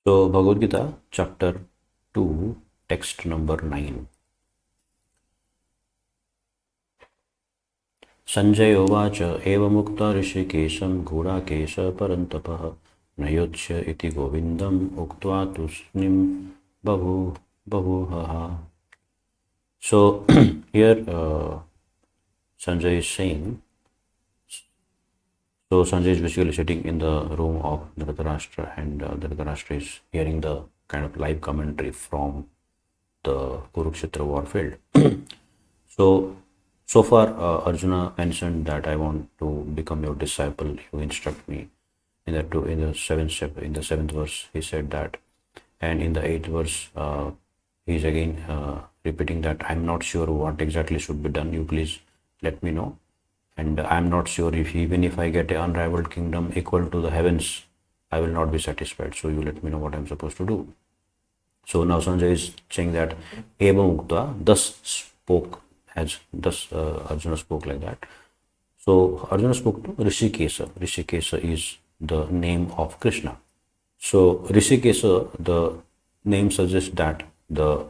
So, Bhagavad Gita, chapter 2, text number 9. Sanjay Ovacha Evamukta Hrishikesham Gudakesa Parantapaha Nayotsya iti Govindam Uktva Tusnim Bahuhaha. So, here Sanjay is saying, so Sanjay is basically sitting in the room of Dhritarashtra, and Dhritarashtra is hearing the kind of live commentary from the Kurukshetra war field. So far Arjuna mentioned that I want to become your disciple. You instruct me. In the seventh verse, he said that, and in the 8th verse, he is again repeating that I'm not sure what exactly should be done. You please let me know. And I'm not sure if even if I get an unrivaled kingdom equal to the heavens, I will not be satisfied. So you let me know what I'm supposed to do. So now Sanjay is saying that Eva Mukta, Arjuna spoke like that. So Arjuna spoke to Hrisikesha. Hrisikesha is the name of Krishna. So Hrisikesha, the name suggests that the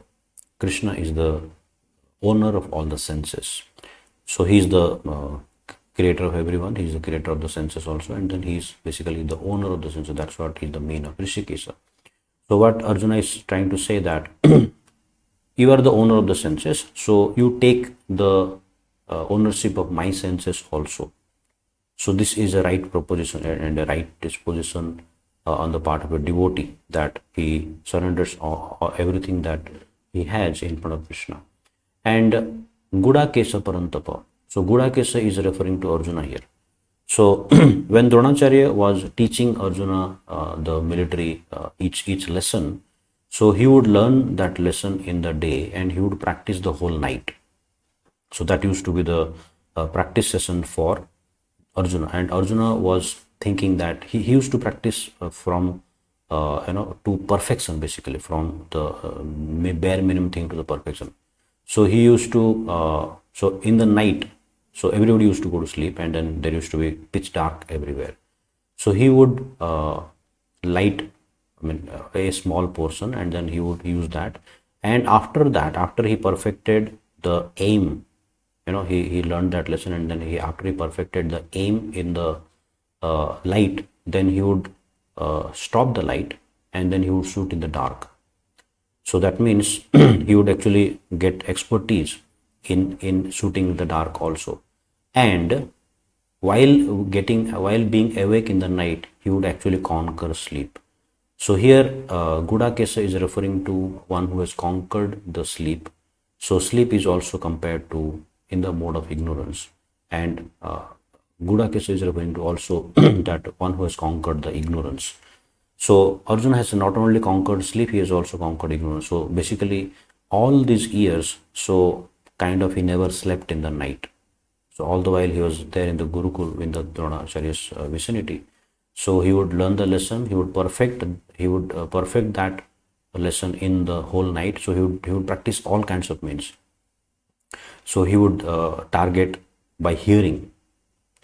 Krishna is the owner of all the senses. So he is the creator of everyone. He is the creator of the senses also, and then he is basically the owner of the senses. That's what is the meaning of Hrisikesha. So what Arjuna is trying to say that you are the owner of the senses, so you take the ownership of my senses also. So this is a right proposition and a right disposition on the part of a devotee, that he surrenders everything that he has in front of Krishna. And Gudakesa Parantapa. So Gudakesa is referring to Arjuna here. So when Dronacharya was teaching Arjuna the military each lesson, so he would learn that lesson in the day and he would practice the whole night. So that used to be the practice session for Arjuna. And Arjuna was thinking that he used to practice from to perfection, basically from the bare minimum thing to the perfection. So he used to so in the night, so everybody used to go to sleep, and then there used to be pitch dark everywhere. So he would light a small portion, and then he would use that. And after that, after he perfected the aim, he learned that lesson, and then after he perfected the aim in the light, then he would stop the light, and then he would shoot in the dark. So that means he would actually get expertise in shooting in the dark also. And while being awake in the night, he would actually conquer sleep. So here Gudakesa is referring to one who has conquered the sleep. So sleep is also compared to in the mode of ignorance, and Gudakesa is referring to also that one who has conquered the ignorance. So Arjuna has not only conquered sleep, he has also conquered ignorance. So basically all these years, so kind of he never slept in the night. So all the while he was there in the Gurukul, in the Dronacharya's vicinity. So he would learn the lesson, he would perfect that lesson in the whole night. So he would practice all kinds of means. So he would target by hearing,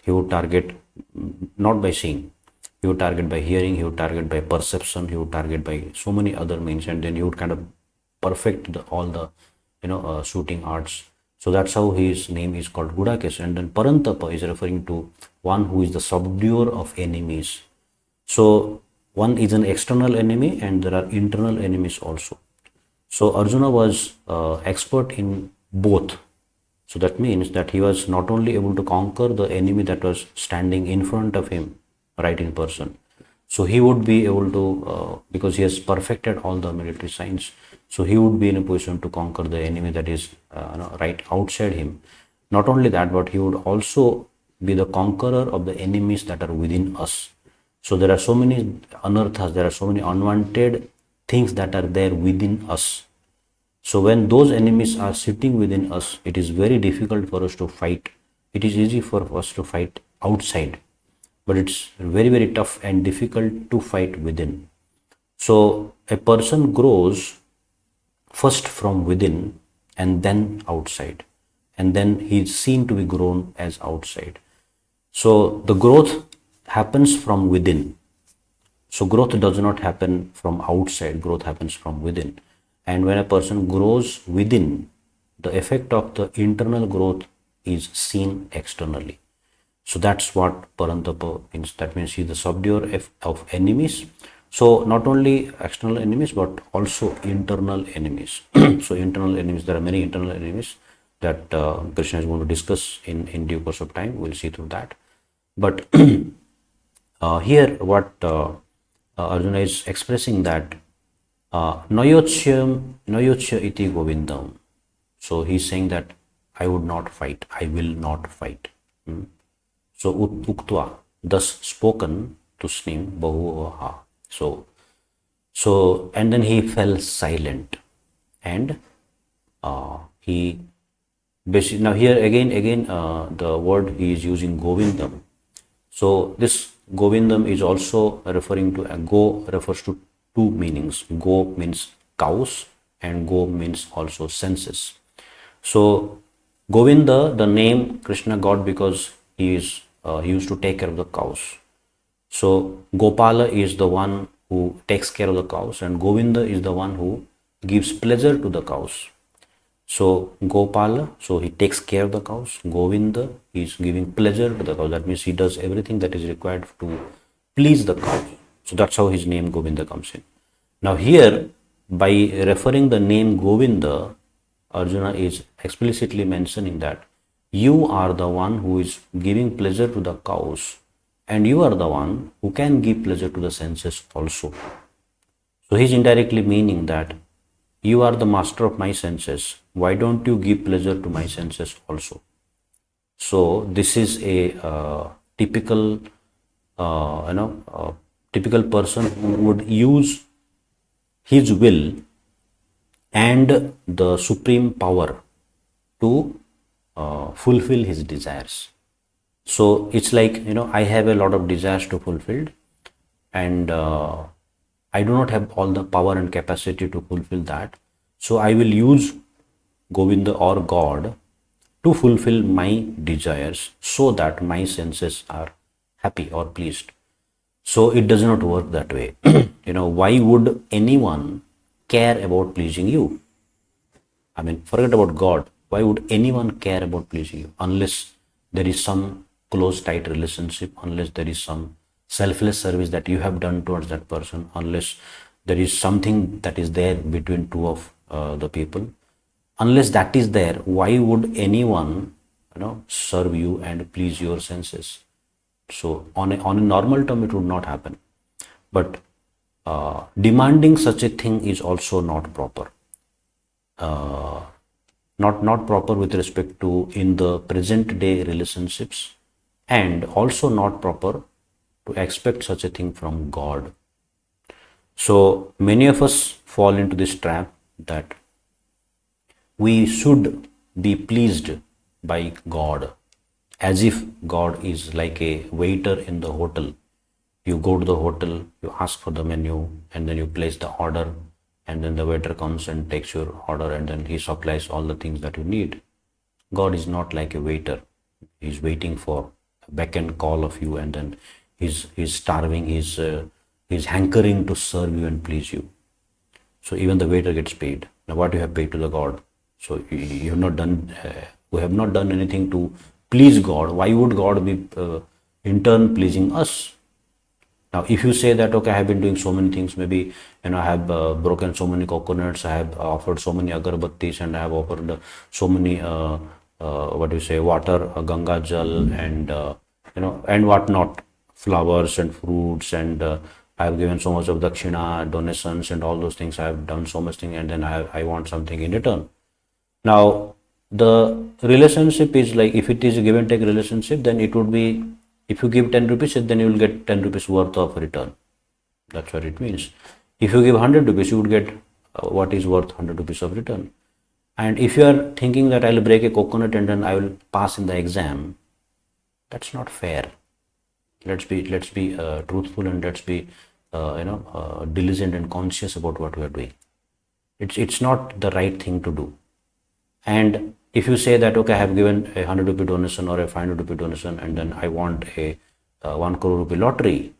he would target not by seeing, he would target by hearing, he would target by perception, he would target by so many other means, and then he would kind of perfect all the shooting arts. So that's how his name is called Gudakesa. And then Parantapa is referring to one who is the subduer of enemies. So one is an external enemy, and there are internal enemies also. So Arjuna was expert in both. So that means that he was not only able to conquer the enemy that was standing in front of him, right in person. So he would be able to, because he has perfected all the military science, so he would be in a position to conquer the enemy that is right outside him. Not only that, but he would also be the conqueror of the enemies that are within us. So there are so many anarthas, there are so many unwanted things that are there within us. So when those enemies are sitting within us, it is very difficult for us to fight. It is easy for us to fight outside, but it's very, very tough and difficult to fight within. So a person grows first from within and then outside, and then he is seen to be grown as outside. So the growth happens from within. So growth does not happen from outside, growth happens from within. And when a person grows within, the effect of the internal growth is seen externally. So that's what Parantapa means. That means he is the subduer of enemies. So not only external enemies, but also internal enemies. So internal enemies, there are many internal enemies that Krishna is going to discuss in due course of time. We'll see through that. But here what Arjuna is expressing that Nayochya iti Govindam. So he's saying that I would not fight, I will not fight. So uktva, thus spoken, tusnim bahuvaha. So and then he fell silent, and he basically, now here again the word he is using Govindam. So this Govindam is also referring to go refers to two meanings. Go means cows and go means also senses. So Govinda, the name Krishna got because he used to take care of the cows. So Gopala is the one who takes care of the cows, and Govinda is the one who gives pleasure to the cows. So Gopala, so he takes care of the cows. Govinda is giving pleasure to the cows. That means he does everything that is required to please the cows. So that's how his name Govinda comes in. Now here, by referring the name Govinda, Arjuna is explicitly mentioning that you are the one who is giving pleasure to the cows, and you are the one who can give pleasure to the senses also. So he is indirectly meaning that you are the master of my senses. Why don't you give pleasure to my senses also? So this is a typical, typical person who would use his will and the supreme power to fulfill his desires. So it's like, I have a lot of desires to fulfill, and I do not have all the power and capacity to fulfill that. So I will use Govinda or God to fulfill my desires so that my senses are happy or pleased. So it does not work that way. Why would anyone care about pleasing you? I mean, forget about God. Why would anyone care about pleasing you? Unless there is some close, tight relationship, unless there is some selfless service that you have done towards that person, unless there is something that is there between two of the people. Unless that is there, why would anyone serve you and please your senses? So on a normal term, it would not happen. But demanding such a thing is also not proper. Not proper with respect to in the present day relationships, and also not proper to expect such a thing from God. So many of us fall into this trap that we should be pleased by God, as if God is like a waiter in the hotel. You go to the hotel, you ask for the menu, and then you place the order, and then the waiter comes and takes your order, and then he supplies all the things that you need. God is not like a waiter. He's waiting for a beck and call of you, and then he's starving, he's hankering to serve you and please you. So even the waiter gets paid. Now what you have paid to the God? So you have not done, we have not done anything to please God. Why would God be in turn pleasing us? Now, if you say that, okay, I have been doing so many things, maybe, I have broken so many coconuts, I have offered so many agarbattis, and I have offered so many, water, Ganga Jal, and, and whatnot, flowers and fruits, and I have given so much of dakshina, donations, and all those things. I have done so much thing, and then I want something in return. Now, the relationship is like, if it is a give and take relationship, then it would be, if you give 10 rupees, then you will get 10 rupees worth of return. That's what it means. If you give 100 rupees, you would get what is worth 100 rupees of return. And if you are thinking that I will break a coconut and then I will pass in the exam, that's not fair. Let's be truthful, and let's be diligent and conscious about what we are doing. It's not the right thing to do. And if you say that, okay, I have given a 100 rupee donation or a 500 rupee donation, and then I want a 1 crore rupee lottery,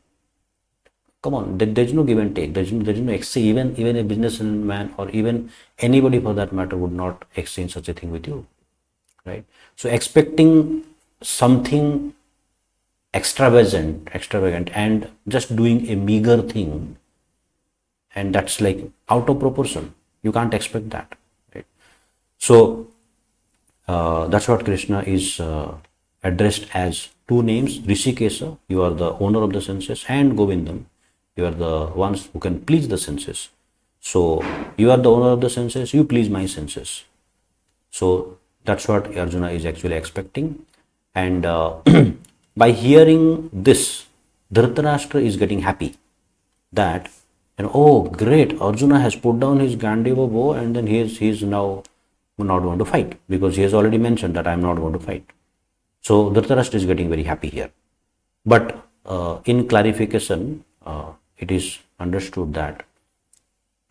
Come on, there's no give and take. There's no exchange. Even a businessman or even anybody for that matter would not exchange such a thing with you, right? So expecting something extravagant, and just doing a meager thing, and that's like out of proportion. You can't expect that, right? So that's what Krishna is addressed as two names: Rishikesha, you are the owner of the senses, and Govindam, you are the ones who can please the senses. So you are the owner of the senses, you please my senses. So that's what Arjuna is actually expecting. And by hearing this, Dhritarashtra is getting happy that, oh great, Arjuna has put down his Gandiva bow, and then he is now not going to fight, because he has already mentioned that I am not going to fight. So Dhritarashtra is getting very happy here. But in clarification, it is understood that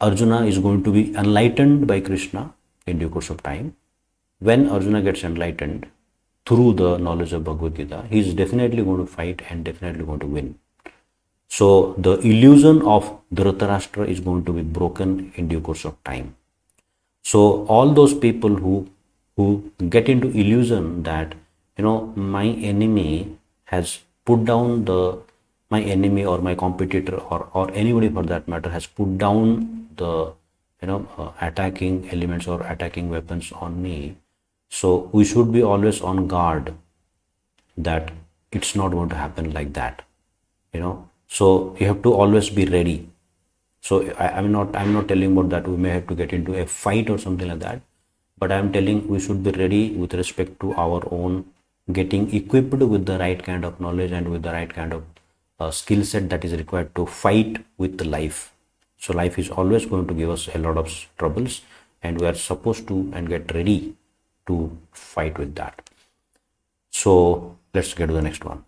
Arjuna is going to be enlightened by Krishna in due course of time. When Arjuna gets enlightened through the knowledge of Bhagavad Gita, he is definitely going to fight and definitely going to win. So the illusion of Dhritarashtra is going to be broken in due course of time. So all those people who get into illusion that, my enemy has put down my enemy or my competitor or anybody for that matter has put down the attacking elements or attacking weapons on me. So we should be always on guard that it's not going to happen like that. So you have to always be ready. So I'm not telling about that we may have to get into a fight or something like that, but I'm telling we should be ready with respect to our own getting equipped with the right kind of knowledge and with the right kind of skill set that is required to fight with life. So life is always going to give us a lot of troubles, and we are supposed to and get ready to fight with that. So let's get to the next one.